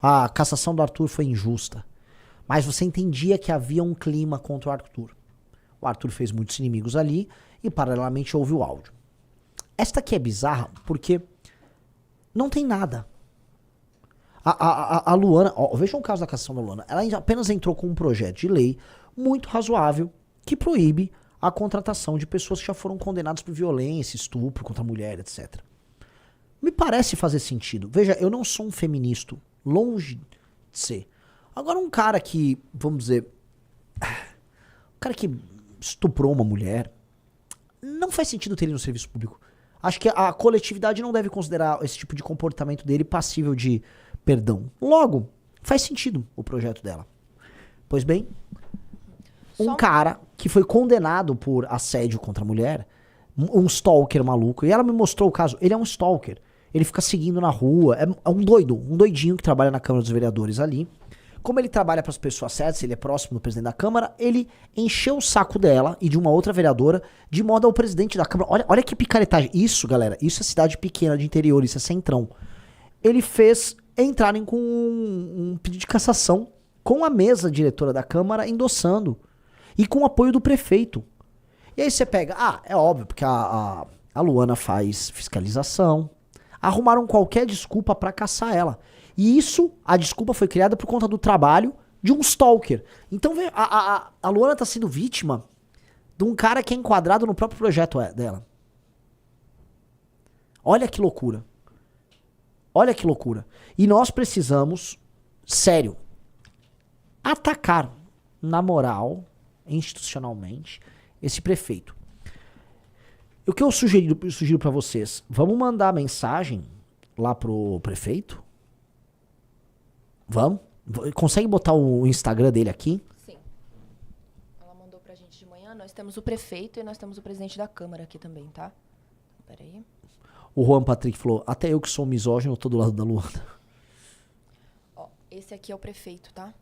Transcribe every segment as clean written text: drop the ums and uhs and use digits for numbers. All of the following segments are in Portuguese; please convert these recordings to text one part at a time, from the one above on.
A cassação do Arthur foi injusta. Mas você entendia que havia um clima contra o Arthur. O Arthur fez muitos inimigos ali e paralelamente houve o áudio. Esta aqui é bizarra porque não tem nada. A Luana, ó, vejam o caso da cassação da Luana. Ela apenas entrou com um projeto de lei muito razoável que proíbe a contratação de pessoas que já foram condenadas por violência, estupro contra a mulher, etc. Me parece fazer sentido. Veja, eu não sou um feminista, longe de ser. Agora um cara que, vamos dizer, um cara que estuprou uma mulher, não faz sentido ter ele no serviço público. Acho que a coletividade não deve considerar esse tipo de comportamento dele passível de perdão. Logo, faz sentido o projeto dela. Pois bem, um cara que foi condenado por assédio contra a mulher, um stalker maluco, e ela me mostrou o caso, ele é um stalker. Ele fica seguindo na rua, é um doido, um doidinho que trabalha na Câmara dos Vereadores ali. Como ele trabalha para as pessoas certas, ele é próximo do presidente da Câmara, ele encheu o saco dela e de uma outra vereadora, de modo ao presidente da Câmara. Olha que picaretagem. Isso, galera, isso é cidade pequena de interior, isso é centrão. Ele fez entrarem com um pedido de cassação com a mesa diretora da Câmara endossando. E com o apoio do prefeito. E aí você pega, é óbvio, porque a Luana faz fiscalização. Arrumaram qualquer desculpa pra caçar ela. E isso, a desculpa foi criada por conta do trabalho de um stalker. Então a Luana tá sendo vítima de um cara que é enquadrado no próprio projeto dela. Olha que loucura. Olha que loucura. E nós precisamos, sério, atacar na moral, institucionalmente, esse prefeito. O que eu sugiro pra vocês? Vamos mandar mensagem lá pro prefeito? Vamos? Consegue botar o Instagram dele aqui? Sim. Ela mandou pra gente de manhã. Nós temos o prefeito e nós temos o presidente da Câmara aqui também, tá? Peraí. O Juan Patrick falou, até eu que sou misógino, tô do lado da Luana. Ó, esse aqui é o prefeito, tá?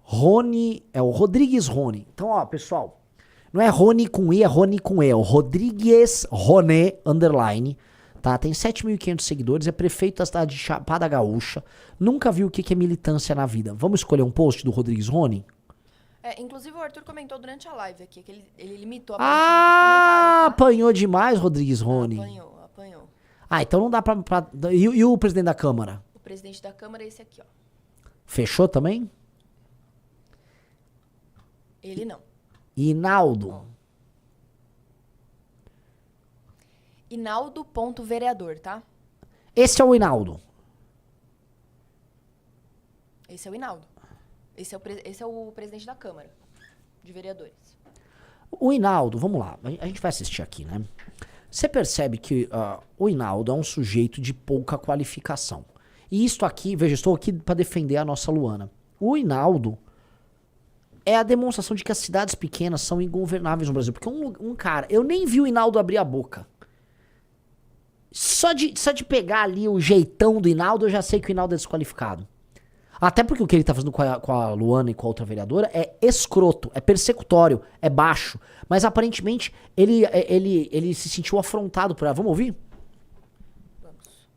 Rony, é o Rodrigues Rony. Então, ó, pessoal, não é Rony com I, é Rony com E. É o Rodrigues Rony, underline, tá? Tem 7.500 seguidores, é prefeito da cidade de Chapada Gaúcha. Nunca viu o que é militância na vida. Vamos escolher um post do Rodrigues Rony? Inclusive o Arthur comentou durante a live aqui, que ele limitou a apanhou demais, Rodrigues Rony. Apanhou. Então não dá pra... E o presidente da Câmara? O presidente da Câmara é esse aqui, ó. Fechou também? Ele não. Hinaldo. Hinaldo.vereador, tá? Esse é o Hinaldo. Esse é o Hinaldo. Esse é o presidente da Câmara de Vereadores. O Hinaldo, vamos lá, a gente vai assistir aqui, né? Você percebe que o Hinaldo é um sujeito de pouca qualificação. E isto aqui, veja, estou aqui para defender a nossa Luana. O Hinaldo é a demonstração de que as cidades pequenas são ingovernáveis no Brasil. Porque um cara, eu nem vi o Hinaldo abrir a boca. Só de pegar ali o jeitão do Hinaldo, eu já sei que o Hinaldo é desqualificado. Até porque o que ele tá fazendo com a Luana e com a outra vereadora é escroto, é persecutório, é baixo. Mas aparentemente ele se sentiu afrontado por ela. Vamos ouvir? Vamos.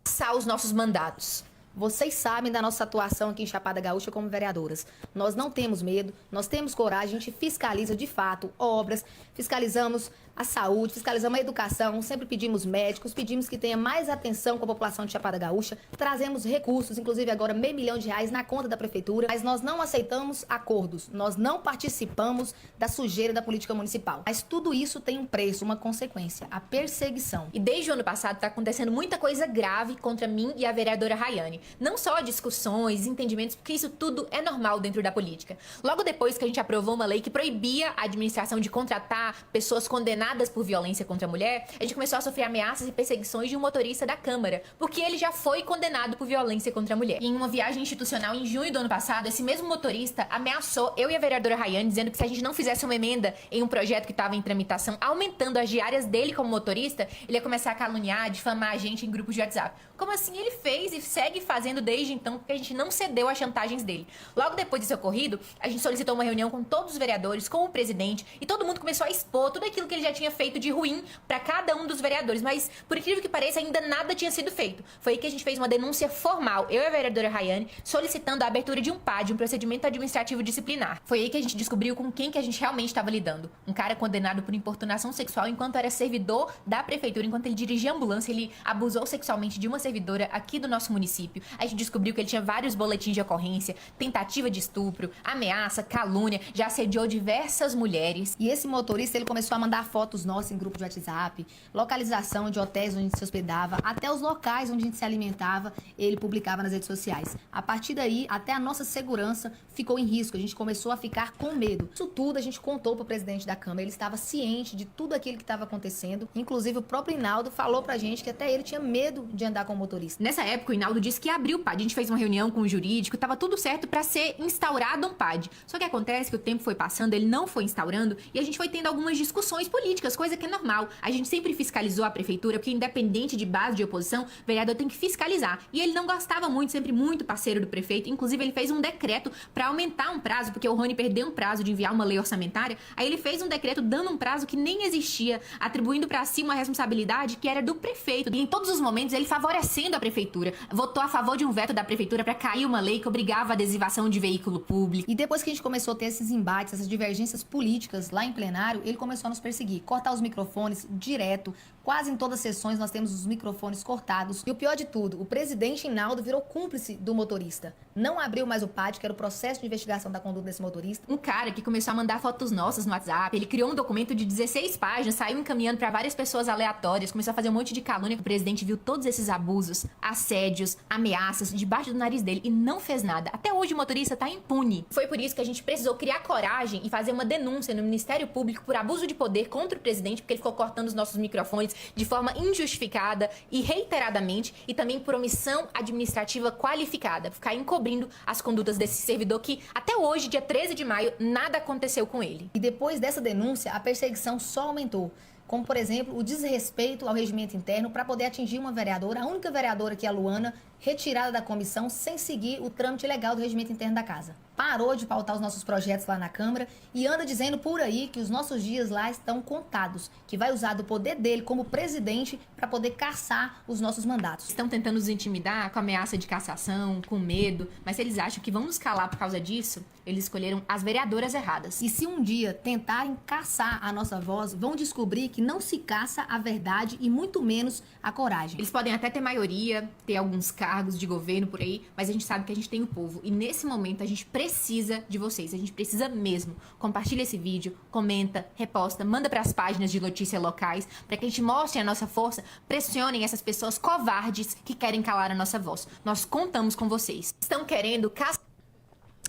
Passar os nossos mandatos. Vocês sabem da nossa atuação aqui em Chapada Gaúcha como vereadoras. Nós não temos medo, nós temos coragem, a gente fiscaliza de fato obras, fiscalizamos a saúde, fiscalizamos a educação, sempre pedimos médicos, pedimos que tenha mais atenção com a população de Chapada Gaúcha, trazemos recursos, inclusive agora R$500 mil na conta da prefeitura, mas nós não aceitamos acordos, nós não participamos da sujeira da política municipal. Mas tudo isso tem um preço, uma consequência, a perseguição. E desde o ano passado está acontecendo muita coisa grave contra mim e a vereadora Rayane. Não só discussões, entendimentos, porque isso tudo é normal dentro da política. Logo depois que a gente aprovou uma lei que proibia a administração de contratar pessoas condenadas por violência contra a mulher, a gente começou a sofrer ameaças e perseguições de um motorista da Câmara, porque ele já foi condenado por violência contra a mulher. E em uma viagem institucional em junho do ano passado, esse mesmo motorista ameaçou eu e a vereadora Rayane, dizendo que se a gente não fizesse uma emenda em um projeto que estava em tramitação, aumentando as diárias dele como motorista, ele ia começar a caluniar, difamar a gente em grupos de WhatsApp. Como assim ele fez e segue fazendo desde então, porque a gente não cedeu às chantagens dele. Logo depois desse ocorrido, a gente solicitou uma reunião com todos os vereadores, com o presidente, e todo mundo começou a expor tudo aquilo que ele já tinha feito de ruim para cada um dos vereadores. Mas, por incrível que pareça, ainda nada tinha sido feito. Foi aí que a gente fez uma denúncia formal, eu e a vereadora Rayane, solicitando a abertura de um PAD, um procedimento administrativo disciplinar. Foi aí que a gente descobriu com quem que a gente realmente estava lidando. Um cara condenado por importunação sexual enquanto era servidor da prefeitura, enquanto ele dirigia a ambulância, ele abusou sexualmente de uma servidora aqui do nosso município. A gente descobriu que ele tinha vários boletins de ocorrência, tentativa de estupro, ameaça, calúnia, já assediou diversas mulheres. E esse motorista, ele começou a mandar fotos nossas em grupo de WhatsApp, localização de hotéis onde a gente se hospedava, até os locais onde a gente se alimentava, ele publicava nas redes sociais. A partir daí, até a nossa segurança ficou em risco, a gente começou a ficar com medo. Isso tudo a gente contou pro presidente da Câmara, ele estava ciente de tudo aquilo que estava acontecendo. Inclusive, o próprio Hinaldo falou pra gente que até ele tinha medo de andar com o motorista. Nessa época, o Hinaldo disse que abriu o PAD. A gente fez uma reunião com o jurídico, tava tudo certo pra ser instaurado um PAD. Só que acontece que o tempo foi passando, ele não foi instaurando, e a gente foi tendo algumas discussões políticas, coisa que é normal. A gente sempre fiscalizou a prefeitura, porque independente de base de oposição, o vereador tem que fiscalizar. E ele não gostava muito, sempre muito parceiro do prefeito. Inclusive, ele fez um decreto pra aumentar um prazo, porque o Rony perdeu um prazo de enviar uma lei orçamentária. Aí ele fez um decreto dando um prazo que nem existia, atribuindo pra si uma responsabilidade que era do prefeito. E em todos os momentos, ele favorecendo a prefeitura. Votou a favor de um veto da prefeitura pra cair uma lei que obrigava a adesivação de veículo público. E depois que a gente começou a ter esses embates, essas divergências políticas lá em plenário, ele começou a nos perseguir, cortar os microfones direto. Quase em todas as sessões nós temos os microfones cortados. E o pior de tudo, o presidente Hinaldo virou cúmplice do motorista. Não abriu mais o PAD, que era o processo de investigação da conduta desse motorista. Um cara que começou a mandar fotos nossas no WhatsApp, ele criou um documento de 16 páginas, saiu encaminhando pra várias pessoas aleatórias, começou a fazer um monte de calúnia. O presidente viu todos esses abusos, assédios, ameaças debaixo do nariz dele e não fez nada. Até hoje o motorista tá impune. Foi por isso que a gente precisou criar coragem e fazer uma denúncia no Ministério Público por abuso de poder contra o presidente, porque ele ficou cortando os nossos microfones de forma injustificada e reiteradamente, e também por omissão administrativa qualificada, ficar encobrindo as condutas desse servidor que até hoje, dia 13 de maio, nada aconteceu com ele. E depois dessa denúncia, a perseguição só aumentou. Como, por exemplo, o desrespeito ao regimento interno para poder atingir uma vereadora, a única vereadora que é a Luana, retirada da comissão sem seguir o trâmite legal do regimento interno da casa. Parou de pautar os nossos projetos lá na Câmara e anda dizendo por aí que os nossos dias lá estão contados, que vai usar do poder dele como presidente para poder caçar os nossos mandatos. Estão tentando nos intimidar com ameaça de cassação, com medo, mas se eles acham que vão nos calar por causa disso, eles escolheram as vereadoras erradas. E se um dia tentarem caçar a nossa voz, vão descobrir que não se caça a verdade e muito menos a coragem. Eles podem até ter maioria, ter alguns cargos de governo por aí, mas a gente sabe que a gente tem o povo. E nesse momento a gente precisa de vocês, a gente precisa mesmo. Compartilha esse vídeo, comenta, reposta, manda para as páginas de notícias locais, para que a gente mostre a nossa força, pressionem essas pessoas covardes que querem calar a nossa voz. Nós contamos com vocês. Estão querendo caçar.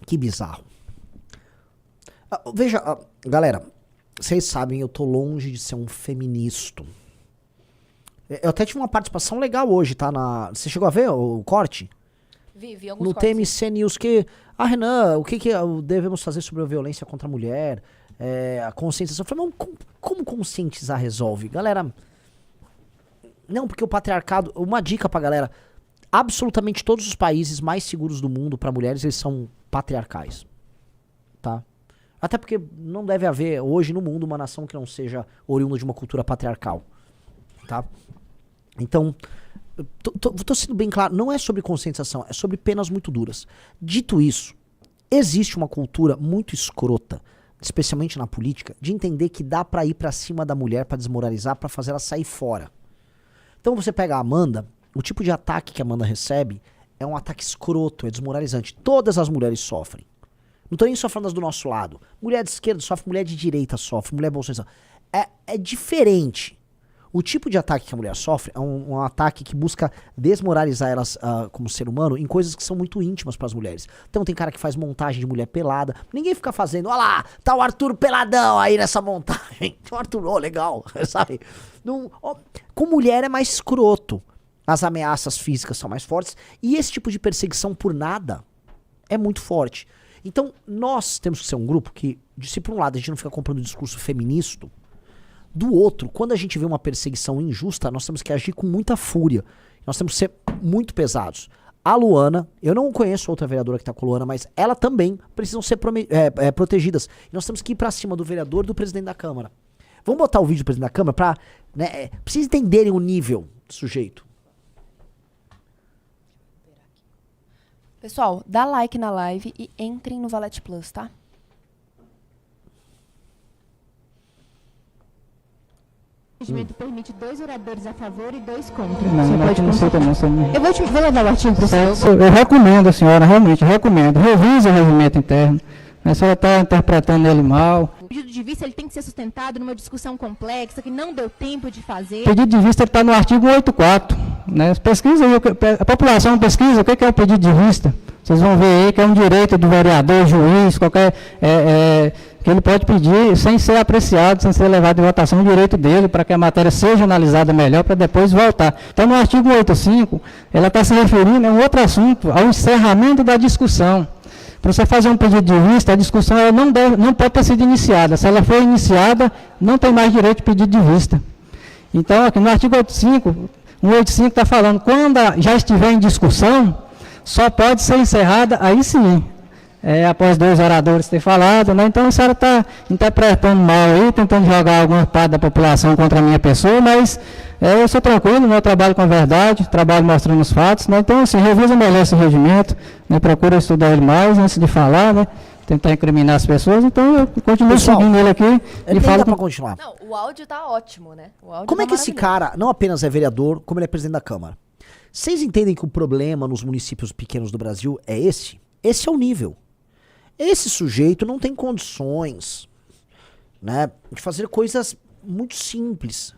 Que bizarro. Veja, galera, vocês sabem, eu tô longe de ser um feminista. Eu até tive uma participação legal hoje, tá? Você chegou a ver o corte? Vi alguns No cortes. TMC News que... Renan, o que devemos fazer sobre a violência contra a mulher? A conscientização. Eu falei, mas como conscientizar resolve? Galera, não, porque o patriarcado... Uma dica pra galera. Absolutamente todos os países mais seguros do mundo pra mulheres, eles são patriarcais. Tá? Até porque não deve haver hoje no mundo uma nação que não seja oriunda de uma cultura patriarcal. Tá? Então, tô sendo bem claro, não é sobre conscientização, é sobre penas muito duras. Dito isso, existe uma cultura muito escrota, especialmente na política, de entender que dá pra ir pra cima da mulher pra desmoralizar, pra fazer ela sair fora. Então você pega a Amanda, o tipo de ataque que a Amanda recebe é um ataque escroto, é desmoralizante. Todas as mulheres sofrem. Não tô nem só falando das do nosso lado. Mulher de esquerda sofre, mulher de direita sofre, mulher bolsonarista. É diferente. O tipo de ataque que a mulher sofre é um ataque que busca desmoralizar elas como ser humano em coisas que são muito íntimas para as mulheres. Então tem cara que faz montagem de mulher pelada. Ninguém fica fazendo, olha lá, tá o Arthur peladão aí nessa montagem. O Arthur, legal, sabe? Não, com mulher é mais escroto. As ameaças físicas são mais fortes. E esse tipo de perseguição por nada é muito forte. Então nós temos que ser um grupo que, se por um lado a gente não fica comprando discurso feminista, do outro, quando a gente vê uma perseguição injusta, nós temos que agir com muita fúria. Nós temos que ser muito pesados. a Luana, eu não conheço outra vereadora que tá com a Luana, mas ela também precisam ser protegidas. E nós temos que ir pra cima do vereador e do presidente da Câmara. Vamos botar o vídeo do presidente da Câmara pra, né, pra vocês entenderem o nível do sujeito. Pessoal, dá like na live e entrem no Valete Plus, tá? O regimento permite 2 oradores a favor e 2 contra. Não, Você não, pode não sei também. vou levar o artigo para o senhor. Eu recomendo, senhora, realmente recomendo. Revise o regimento interno. A senhora está interpretando ele mal. O pedido de vista ele tem que ser sustentado numa discussão complexa que não deu tempo de fazer. O pedido de vista está no artigo 184. Né? Pesquisa aí, a população pesquisa o que é o pedido de vista. Vocês vão ver aí que é um direito do vereador, juiz, qualquer... que ele pode pedir sem ser apreciado, sem ser levado em votação, o direito dele para que a matéria seja analisada melhor para depois voltar. Então, no artigo 185, ela está se referindo a um outro assunto, ao encerramento da discussão. Para você fazer um pedido de vista, a discussão ela não pode ter sido iniciada. Se ela for iniciada, não tem mais direito de pedido de vista. Então, aqui no artigo 185 está falando, quando já estiver em discussão, só pode ser encerrada, aí sim, após 2 oradores ter falado, né? Então a senhora está interpretando mal aí, tentando jogar alguma parte da população contra a minha pessoa, mas eu sou tranquilo, né? Eu trabalho com a verdade, trabalho mostrando os fatos, né? Então, assim, revisa melhor esse regimento, né? Procura estudar ele mais antes de falar, né? Tentar incriminar as pessoas, então eu continuo seguindo ele aqui e falo... Dá pra continuar. Não, o áudio tá ótimo, né? O áudio Como tá é que esse cara não apenas é vereador, como ele é presidente da Câmara? Vocês entendem que o problema nos municípios pequenos do Brasil é esse? Esse é o nível. Esse sujeito não tem condições, né, de fazer coisas muito simples.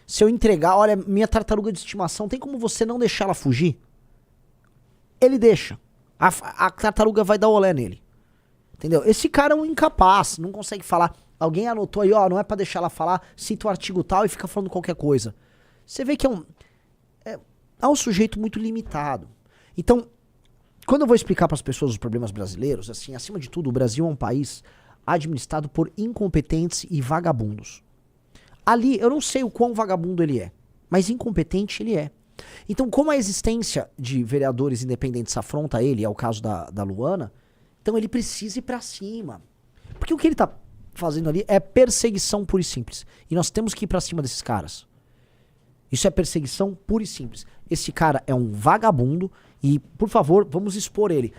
Se eu entregar, olha, minha tartaruga de estimação, tem como você não deixar ela fugir? Ele deixa. A tartaruga vai dar olé nele. Entendeu? Esse cara é um incapaz, não consegue falar. Alguém anotou aí, ó, não é pra deixar ela falar, cita o artigo tal e fica falando qualquer coisa. Você vê que é um sujeito muito limitado. Então, quando eu vou explicar para as pessoas os problemas brasileiros, assim, acima de tudo, o Brasil é um país administrado por incompetentes e vagabundos. Ali, eu não sei o quão vagabundo ele é, mas incompetente ele é. Então, como a existência de vereadores independentes afronta ele, é o caso da Luana, então ele precisa ir para cima. Porque o que ele tá fazendo ali é perseguição pura e simples. E nós temos que ir para cima desses caras. Isso é perseguição pura e simples. Esse cara é um vagabundo e, por favor, vamos expor ele.